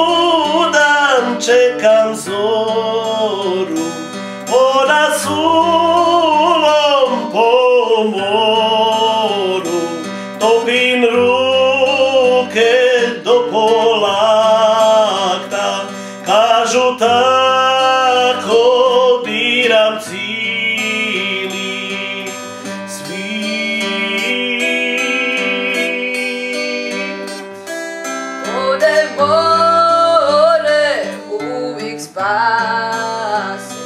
Budam, čekam zoru, ona suvom po moru, topim ruke do polakta, kažu tako biram cili svit. Ode more uvijek spasi,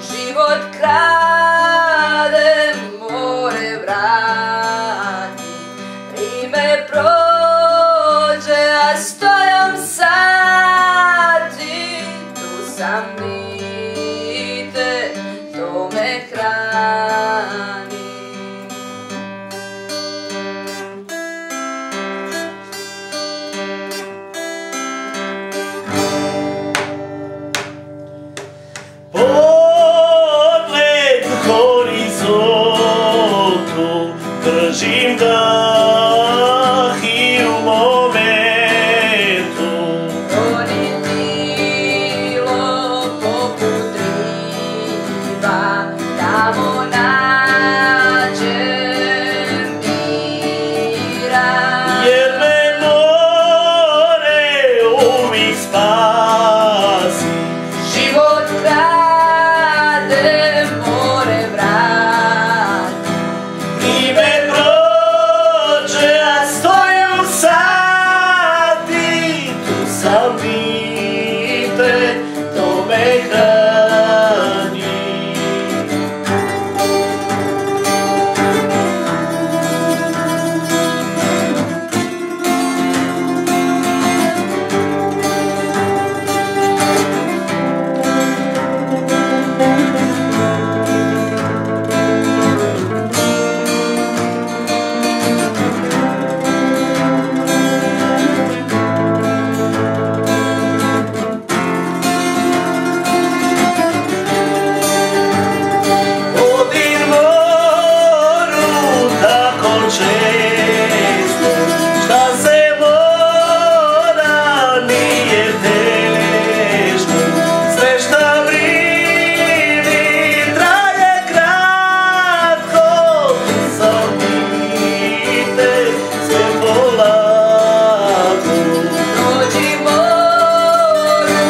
život krade, more vrati, vrijeme prođe, a stojam sati, tu sam dite, to me hrani. Pogled u horizontu, držim dah i u momentu. Oni milo poput riba, tamo nađem mira. Jer me more uvijek spasi, Život krade, more vrati, vrijeme prođe, a stojim sati, tu sam dite, to me hrani. Vodim moru tako često, šta se mora nije teško, sve šta vridi traje kratko, tu sam dite, sve polako. dođi moru,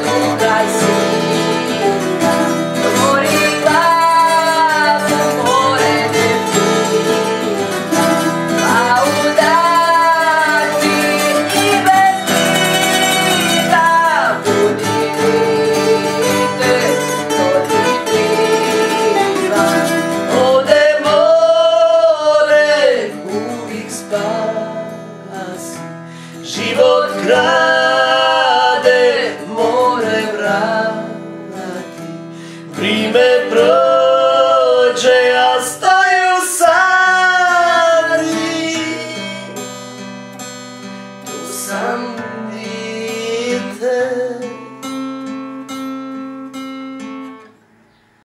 trugaj sina, otvori glavu, more ne pita, pa udati i bez pita, budi dite, to ti pliva. Ode more uvijek spasi, Život kraj